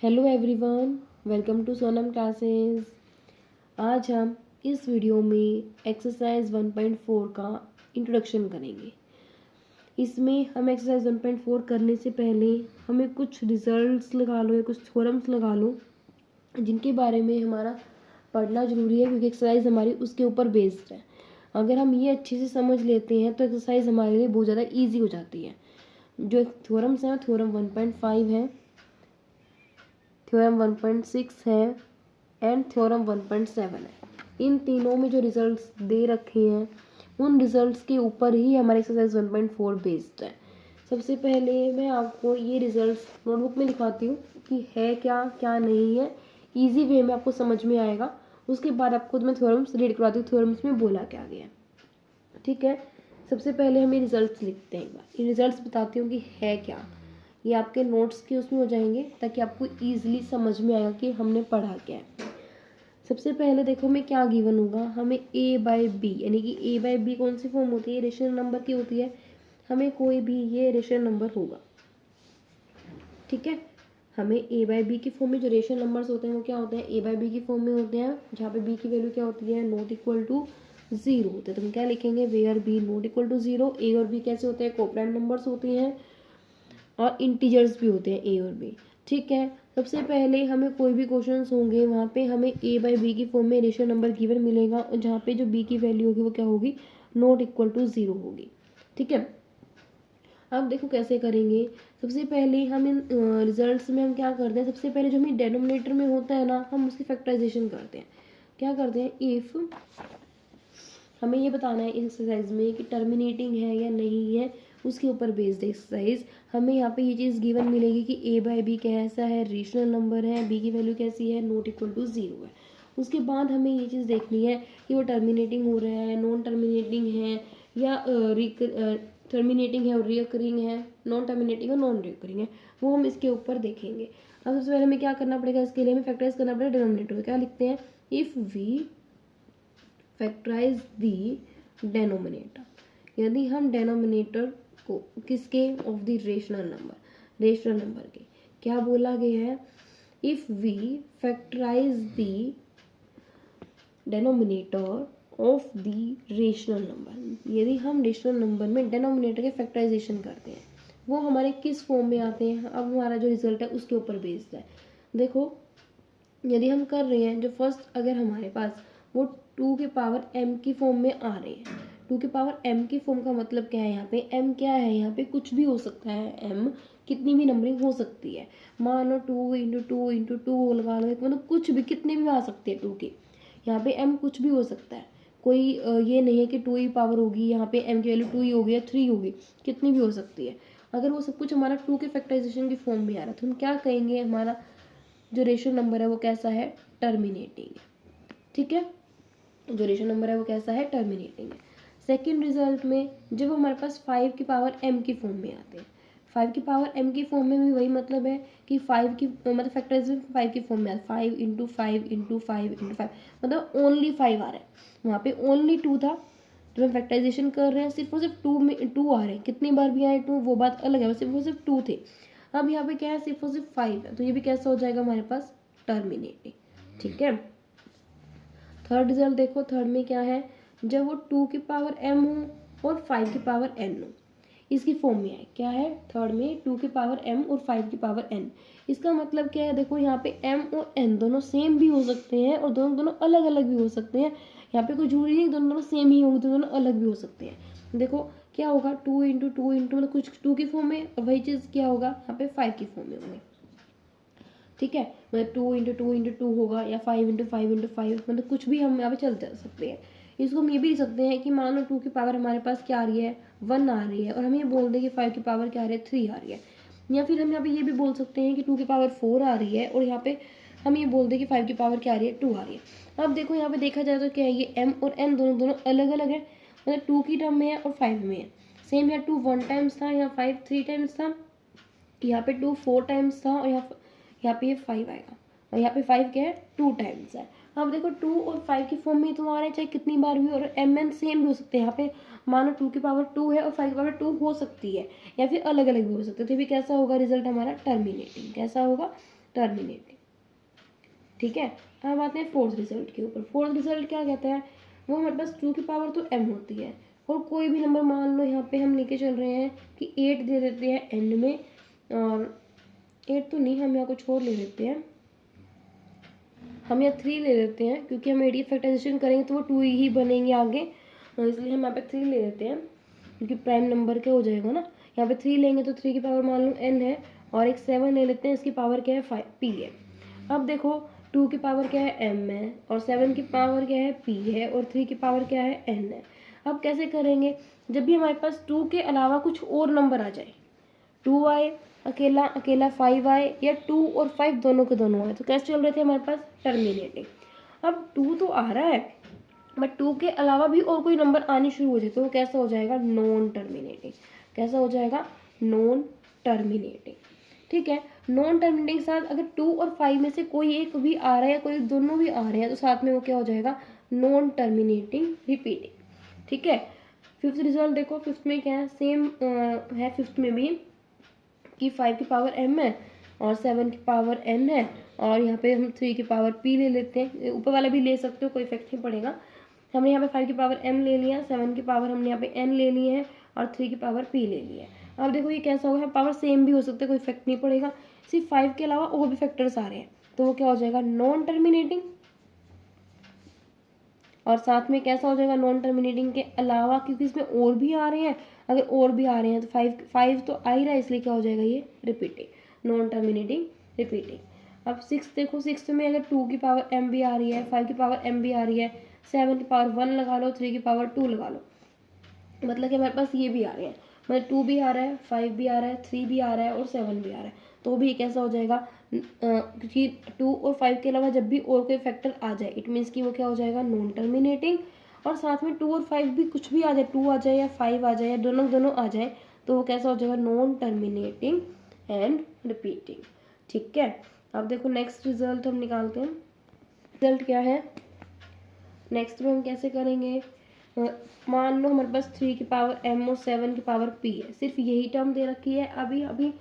Hello everyone, welcome to Sonam classes. आज हम इस वीडियो में एक्सरसाइज 1.4 का इंट्रोडक्शन करेंगे। इसमें हम एक्सरसाइज 1.4 करने से पहले हमें कुछ रिजल्ट्स लगा लो या कुछ थ्योरम्स लगा लो जिनके बारे में हमारा पढ़ना ज़रूरी है, क्योंकि एक्सरसाइज हमारी उसके ऊपर बेस्ड है। अगर हम ये अच्छे से समझ लेते हैं तो एक्सरसाइज हमारे लिए बहुत ज़्यादा ईजी हो जाती है। जो थ्योरम्स हैं, थ्योरम 1.5 है, थ्योरम 1.6 है एंड थ्योरम 1.7 है। इन तीनों में जो रिजल्ट्स दे रखे हैं उन रिजल्ट्स के ऊपर ही हमारी एक्सरसाइज 1.4 बेस्ड है। सबसे पहले मैं आपको ये रिजल्ट्स नोटबुक में लिखवाती हूँ कि है क्या क्या नहीं है, इजी वे में आपको समझ में आएगा। उसके बाद आपको मैं थ्योरम्स रीड करवाती हूँ, थ्योरम्स में बोला क्या गया है। ठीक है, सबसे पहले हम ये रिजल्ट्स लिखते हैं। एक बार ये रिजल्ट्स बताती हूँ कि है क्या। ये आपके नोट्स के उसमें हो जाएंगे ताकि आपको ईजिली समझ में आएगा कि हमने पढ़ा क्या है। सबसे पहले देखो मैं क्या गिवन होगा, हमें a बाई बी, यानी कि a बाई बी कौन सी फॉर्म होती है, रेशनल नंबर की होती है। हमें कोई भी ये रेशनल नंबर होगा, ठीक है। हमें a बाई बी की फॉर्म में जो रेशनल नंबर्स होते हैं वो क्या होते हैं, a बाई बी की फॉर्म में होते हैं, जहाँ पे b की वैल्यू क्या होती है, नॉट इक्वल टू 0 होते हैं। तो हम क्या लिखेंगे, where b not equal to 0। a और b कैसे होते हैं, कोप्रेंट नंबर्स होते हैं और इंटीजर्स भी होते हैं a और b, ठीक है। सबसे पहले हमें कोई भी क्वेश्चंस होंगे वहाँ पे हमें a बाई बी की फॉर्म में रेशनल नंबर गिवन मिलेगा, और जहाँ पे जो b की वैल्यू होगी वो क्या होगी, नॉट इक्वल टू 0 होगी, ठीक है। अब देखो कैसे करेंगे। सबसे पहले हम इन रिजल्ट्स में हम क्या करते हैं, सबसे पहले जो हमें डेनोमिनेटर में होता है ना, हम उसकी फैक्टराइजेशन करते हैं। क्या करते हैं, इफ़ हमें ये बताना है इस एक्सरसाइज में कि टर्मिनेटिंग है या नहीं है, उसके ऊपर बेस्ड एक्सरसाइज। हमें यहाँ पे ये चीज़ गिवन मिलेगी कि a बाई बी कैसा है, रेशनल नंबर है, b की वैल्यू कैसी है, नॉट इक्वल टू 0 है। उसके बाद हमें ये चीज़ देखनी है कि वो टर्मिनेटिंग हो रहा है, नॉन टर्मिनेटिंग है, या टर्मिनेटिंग है और रिकरिंग है, नॉन टर्मिनेटिंग और नॉन रिकरिंग है, वो हम इसके ऊपर देखेंगे। अब सबसे पहले हमें क्या करना पड़ेगा, इसके लिए हमें फैक्टराइज करना पड़ेगा डिनोमिनेटर। क्या लिखते हैं, if we factorize the denominator, यदि हम डेनोमिनेटर को किसके, ऑफ द रेशनल नंबर के, क्या बोला गया है, if we factorize the denominator of the rational number, यदि हम रेशनल नंबर में डेनोमिनेटर के फैक्टराइजेशन करते हैं, वो हमारे किस फॉर्म में आते हैं। अब हमारा जो रिजल्ट है उसके ऊपर बेस्ड है। देखो यदि हम कर रहे हैं जो फर्स्ट, अगर हमारे पास वो 2 के पावर m की फॉर्म में आ रहे हैं, 2 के पावर m की फॉर्म का मतलब क्या है, यहाँ पे m क्या है, यहाँ पे कुछ भी हो सकता है, m कितनी भी नंबरिंग हो सकती है। मान लो 2 इंटू टू इंटू टू लगा लो, मतलब कुछ भी, कितने भी आ सकते हैं 2 के, यहाँ पे m कुछ भी हो सकता है। कोई ये नहीं है कि 2 ही पावर होगी, यहाँ पे m की वैल्यू 2 ही होगी या 3 होगी, कितनी भी हो सकती है। अगर वो सब कुछ हमारा 2 के फैक्टराइजेशन की फॉर्म में आ रहा है तो हम क्या कहेंगे, हमारा जो रेशियो नंबर है वो कैसा है, टर्मिनेटिंग है, ठीक है। जो रेशियो नंबर है वो कैसा है, टर्मिनेटिंग है। सेकंड रिजल्ट में जब हमारे पास 5 की पावर m की फॉर्म में आते हैं, 5 की पावर m की फॉर्म में भी वही मतलब है कि 5 की मतलब फैक्टराइजेशन 5 की फॉर्म में आता है, 5 इंटू 5 इंटू 5 इंटू 5, मतलब ओनली 5 आ रहा है। वहाँ पे ओनली 2 था, जब हम फैक्टराइजेशन कर रहे हैं सिर्फ और सिर्फ 2 में 2 आ रहे हैं, कितनी बार भी आए 2 वो बात अलग है, सिर्फ और सिर्फ 2 थे। अब यहाँ पे क्या है, सिर्फ और सिर्फ 5 है, तो ये भी कैसा हो जाएगा हमारे पास, टर्मिनेटिंग, ठीक है। थर्ड रिजल्ट देखो, थर्ड में क्या है, जब वो 2 की पावर m हो और 5 की पावर n हो, इसकी फॉर्म में आए, क्या है थर्ड में, 2 की पावर m और 5 की पावर n। इसका मतलब क्या है, देखो यहाँ पे m और n दोनों सेम भी हो सकते हैं और दोनों दोनों अलग अलग भी हो सकते हैं। यहाँ पे कोई जरूरी नहीं दोनों दोनों सेम ही होंगे, दोनों अलग भी हो सकते हैं। देखो क्या होगा, 2 इंटू टू इंटू मतलब कुछ 2 की फॉर्म में, और वही चीज़ क्या होगा यहाँ पे 5 की फॉर्म में होंगे, ठीक है। मतलब 2 इंटू टू इंटू टू होगा, या 5 इंटू 5 इंटू 5, मतलब कुछ भी हम यहाँ पे चलते सकते हैं। इसको हम ये भी लिख सकते हैं कि मान लो 2 की पावर हमारे पास क्या आ रही है, 1 आ रही है, और हम ये बोल दें कि 5 की पावर क्या आ रही है, 3 आ रही है। या फिर हम यहाँ पे ये भी बोल सकते हैं कि 2 की पावर 4 आ रही है, और यहाँ पे हम ये बोल दें कि 5 की पावर क्या आ रही है, 2 आ रही है। अब देखो यहाँ पे देखा जाए तो क्या है, ये m और n दोनों दोनों अलग अलग है, मतलब 2 की टर्म में है और 5 में है। सेम यहाँ 2 1 टाइम्स था, यहाँ 5 3 टाइम्स था, यहाँ पे 2 4 टाइम्स था, और यहाँ पे ये 5 आएगा, और यहाँ पे 5 क्या है, 2 टाइम्स है। अब देखो 2 और 5 की फॉर्म में तो आ रहे हैं, चाहे कितनी बार भी, और m n सेम भी हो सकते हैं। यहाँ पे मानो 2 की पावर 2 है और 5 की पावर 2 हो सकती है, या फिर अलग अलग भी हो सकते हैं, तो भी कैसा होगा रिजल्ट हमारा, टर्मिनेटिंग। कैसा होगा, टर्मिनेटिंग। ठीक है, अब आते हैं फोर्थ रिजल्ट के ऊपर। फोर्थ रिजल्ट क्या कहता है, वो हमारे पास 2 की पावर तो m होती है, और कोई भी नंबर मान लो यहाँ पे हम लेके चल रहे हैं कि 8 दे देते हैं एंड में, और 8 तो नहीं, हम यहाँ कुछ और ले लेते हैं, हम यहाँ 3 ले लेते हैं, क्योंकि हम 8 की फैक्टराइजेशन करेंगे तो वो 2 ही बनेंगे आगे, इसलिए हम यहाँ पे 3 ले लेते हैं, क्योंकि प्राइम नंबर क्या हो जाएगा ना, यहाँ पे 3 लेंगे तो 3 की पावर मान लो n है, और एक 7 ले लेते हैं, इसकी पावर क्या है 5 p है। अब देखो 2 की पावर क्या है m है, और 7 की पावर क्या है p है, और 3 की पावर क्या है n है। अब कैसे करेंगे, जब भी हमारे पास 2 के अलावा कुछ और नंबर आ जाए, 2 आए अकेला अकेला, 5 आए, या 2 और 5 दोनों के दोनों आए, तो कैसे चल रहे थे हमारे पास टर्मिनेटिंग। अब 2 तो आ रहा है, बट 2 के अलावा भी और कोई नंबर आने शुरू हो जाए तो वो कैसा हो जाएगा, नॉन टर्मिनेटिंग। कैसा हो जाएगा, नॉन टर्मिनेटिंग। ठीक है, नॉन टर्मिनेटिंग के साथ अगर 2 और 5 में से कोई एक भी आ रहा है या कोई दोनों भी आ रहे हैं, तो साथ में वो क्या हो जाएगा, नॉन टर्मिनेटिंग रिपीटिंग। ठीक है, फिफ्थ रिजल्ट देखो, फिफ्थ में क्या है, सेम है फिफ्थ में भी, कि 5 की पावर m है, और 7 की पावर n है, और यहाँ पे हम 3 की पावर p ले लेते हैं, ऊपर वाला भी ले सकते हो, कोई इफेक्ट नहीं पड़ेगा। हमने यहाँ पे 5 की पावर m ले लिया, 7 की पावर हमने यहाँ पे n ले ली है, और 3 की पावर p ले ली है। अब देखो ये कैसा होगा, पावर सेम भी हो सकता है, कोई इफेक्ट नहीं पड़ेगा, सिर्फ 5 के अलावा और भी फैक्टर्स आ रहे हैं, तो वो क्या हो जाएगा, नॉन टर्मिनेटिंग। और साथ में कैसा हो जाएगा, नॉन टर्मिनेटिंग के अलावा, क्योंकि इसमें और भी आ रहे हैं, अगर और भी आ रहे हैं तो 5 तो आ ही रहा है, इसलिए क्या हो जाएगा, ये रिपीटिंग, नॉन टर्मिनेटिंग रिपीटिंग। अब सिक्स देखो, सिक्स में अगर 2 की पावर m भी आ रही है, 5 की पावर m भी आ रही है, 7 की पावर 1 लगा लो, 3 की पावर 2 लगा लो, मतलब कि हमारे पास ये भी आ रहे हैं, मतलब 2 भी आ रहा है, 5 भी आ रहा है, 3 भी आ रहा है, और 7 भी आ रहा है, तो भी कैसा हो जाएगा, क्योंकि 2 और 5 के अलावा जब भी और कोई फैक्टर आ जाए, इट मीन्स कि वो क्या हो जाएगा, नॉन टर्मिनेटिंग। और साथ में 2 और 5 भी कुछ भी आ जाए, 2 आ जाए या 5 आ जाए या दोनों दोनों आ जाए, तो वो कैसा हो जाएगा, नॉन टर्मिनेटिंग एंड रिपीटिंग। ठीक है, अब देखो नेक्स्ट रिजल्ट हम निकालते हैं। रिजल्ट क्या है, नेक्स्ट में हम कैसे करेंगे, मान लो हमारे पास 3 की पावर m और 7 की पावर p है, सिर्फ यही टर्म दे रखी है, अभी अभी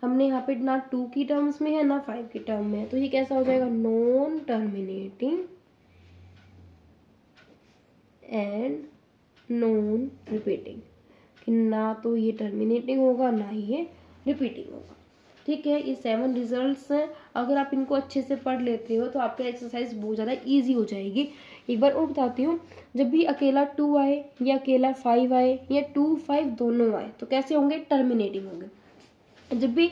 हमने यहाँ पे ना 2 की टर्म्स में है ना 5 की टर्म में है, तो ये कैसा हो जाएगा, non terminating and non repeating, कि ना तो ये टर्मिनेटिंग होगा ना ही ये रिपीटिंग होगा। ठीक है, ये 7 रिजल्ट्स हैं, अगर आप इनको अच्छे से पढ़ लेते हो तो आपका एक्सरसाइज बहुत ज़्यादा इजी हो जाएगी। एक बार और बताती हूँ, जब भी अकेला 2 आए या अकेला 5 आए या 2 5 दोनों आए, तो कैसे होंगे, टर्मिनेटिंग होंगे। जब भी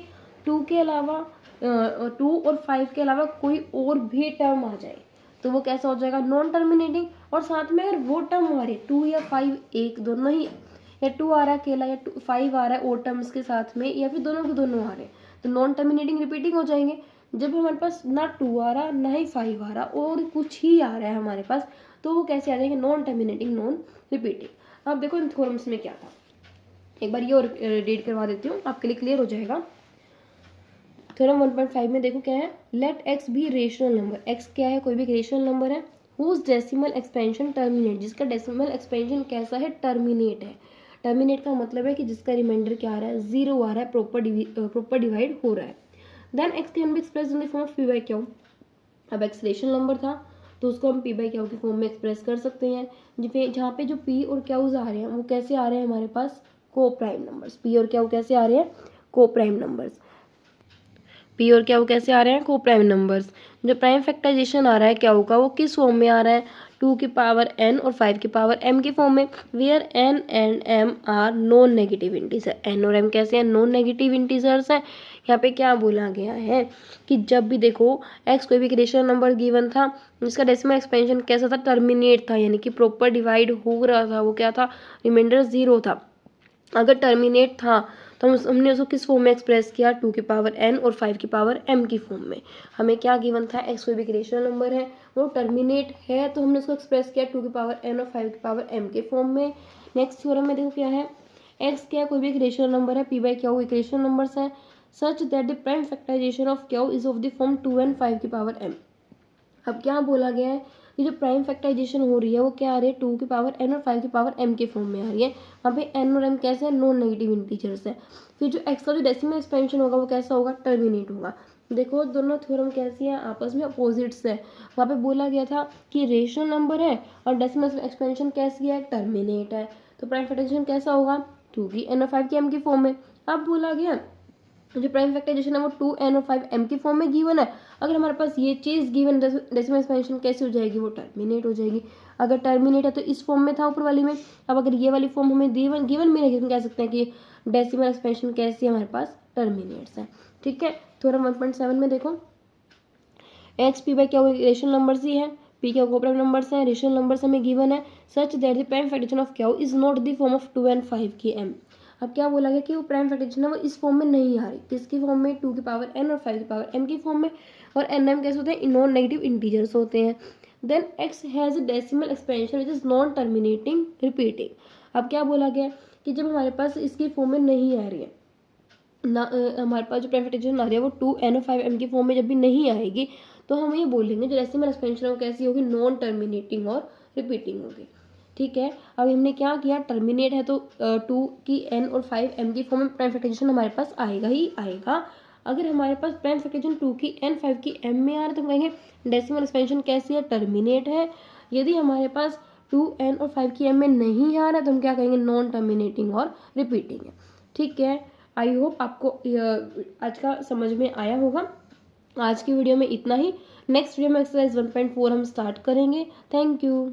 2 के अलावा 2 और 5 के अलावा कोई और भी टर्म आ जाए, तो वो कैसा हो जाएगा, नॉन टर्मिनेटिंग। और साथ में अगर वो टर्म हमारे 2 या 5 एक दोनों ही, या 2 आ रहा है अकेला, या 5 आ रहा है और टर्म्स के साथ में, या फिर दोनों के दोनों आ रहे हैं, तो नॉन टर्मिनेटिंग रिपीटिंग हो जाएंगे। जब हमारे पास ना 2 आ रहा ना ही 5 आ रहा और कुछ ही आ रहा है हमारे पास, तो वो कैसे आ जाएंगे, नॉन टर्मिनेटिंग नॉन रिपीटिंग। अब देखो इन थ्योरम्स में क्या था, एक बार ये और रीड करवा देती हूँ, आपके लिए क्लियर हो जाएगा। थ्योरम 1.5 में देखो क्या है, लेट x भी रेशनल नंबर, x क्या है, कोई भी रेशनल नंबर है, हुज डेसिमल एक्सपेंशन टर्मिनेट, जिसका डेसिमल एक्सपेंशन कैसा है, टर्मिनेट है। टर्मिनेट का मतलब है कि जिसका रिमाइंडर क्या आ रहा है, 0 आ रहा है, प्रॉपर डिवाइड हो रहा है। Then x can be express in the form of p by q. अब x रेशनल नंबर था तो उसको हम p बाई क्यू की फॉर्म में एक्सप्रेस कर सकते हैं, जहाँ पे जो p और क्यूज आ रहे हैं वो कैसे आ रहे हैं हमारे पास, को प्राइम नंबर्स। p और क्यू कैसे आ रहे हैं, को प्राइम नंबर्स। p और क्या वो कैसे आ रहे हैं, को प्राइम नंबर्स। जो प्राइम फैक्टराइजेशन आ रहा है क्या का, वो किस फॉर्म में आ रहा है, 2 की पावर n और 5 की पावर m की फॉर्म में, where n and m are non negative integer. n और m कैसे हैं, नॉन नेगेटिव इंटीजर्स हैं। यहाँ पे क्या बोला गया है कि जब भी देखो x कोई भी रेशनल नंबर गिवन था, जिसका डेसिमल एक्सपेंशन कैसा था, टर्मिनेट था, यानी कि प्रॉपर डिवाइड हो रहा था, वो क्या था, रिमाइंडर 0 था। अगर टर्मिनेट था तो हमने उसको किस फॉर्म में एक्सप्रेस किया, 2 की पावर n और 5 की पावर m की फॉर्म में। हमें क्या गिवन था, x कोई भी रेशनल नंबर है, वो टर्मिनेट है, तो हमने उसको एक्सप्रेस किया 2 की पावर n और 5 की पावर m के फॉर्म में। नेक्स्ट थ्योरम में देखो क्या है, x क्या है, कोई भी रेशनल नंबर है, p बाई क्यू एक रेशनल नंबर्स है, such that the prime factorisation of q is of the form 2 and 5 की पावर m। अब क्या बोला गया है कि जो प्राइम फैक्टराइजेशन हो रही है वो क्या आ रही है, 2 की पावर n और 5 की पावर m के फॉर्म में आ रही है। वहाँ पे n और m कैसे हैं, नॉन नेगेटिव इंटीजर्स है। फिर जो x का जो डेसिमल एक्सपेंशन होगा वो कैसा होगा, टर्मिनेट होगा। देखो दोनों थ्योरम कैसी हैं, आपस में अपोजिट्स है। वहाँ पे बोला गया था कि रेशनल नंबर है और डेसिमल एक्सपेंशन कैसी है, टर्मिनेट है, तो प्राइम फैक्टराइजेशन कैसा होगा, 2n और 5m की फॉर्म में। अब बोला गया जो प्राइम फैक्टराइजेशन है वो 2n और 5m की फॉर्म में गिवन है। अगर हमारे पास ये चीज़ गिवन, डेसिमल एक्सपेंशन कैसे हो जाएगी, वो टर्मिनेट हो जाएगी। अगर टर्मिनेट है तो इस फॉर्म में था ऊपर वाली में, अब अगर ये वाली फॉर्म हमें गिवन मिलेगी, हम कह सकते हैं कि डेसिमल एक्सपेंशन कैसी है, हमारे पास टर्मिनेट्स है। ठीक है, थ्योरम 1.7 में देखो, x p by q rational numbers ही है, पी क्या कोप्राइम नंबर्स हैं, रेशनल नंबर्स हमें गिवन है, such that the prime factorisation of q is not the form of 2 and 5 की m। अब क्या बोला गया कि वो प्राइम फैक्टराइजेशन है वो इस फॉर्म में नहीं आ रही, किसकी फॉर्म में, 2 की पावर n और 5 की पावर m की फॉर्म में, और n m कैसे होते हैं, नॉन नेगेटिव इंटीजर्स होते हैं। Then x has a decimal expansion which is non terminating repeating. अब क्या बोला गया कि जब हमारे पास इसकी फॉर्म में नहीं आ रही है ना, हमारे पास जो प्राइम फैक्टराइजेशन आ रही है वो 2n और 5m की फॉर्म में जब भी नहीं आएगी, तो हम ये बोलेंगे जो डेसिमल एक्सपेंशन है वो कैसी होगी, नॉन टर्मिनेटिंग और रिपीटिंग होगी। ठीक है, अब हमने क्या किया, टर्मिनेट है तो 2 की n और 5m की फॉर्म में प्राइम फैक्टराइजेशन हमारे पास आएगा ही आएगा। अगर हमारे पास प्राइम फैक्टराइजेशन 2 की n 5 की m में आ रहा है तो हम कहेंगे डेसिमल एक्सपेंशन कैसी है, टर्मिनेट है। यदि हमारे पास 2n और 5 की m में नहीं आ रहा है तो हम क्या कहेंगे, नॉन टर्मिनेटिंग और रिपीटिंग है। ठीक है, आई होप आपको आज का समझ में आया होगा। आज की वीडियो में इतना ही, नेक्स्ट वीडियो में एक्सरसाइज 1.4 हम स्टार्ट करेंगे। Thank you.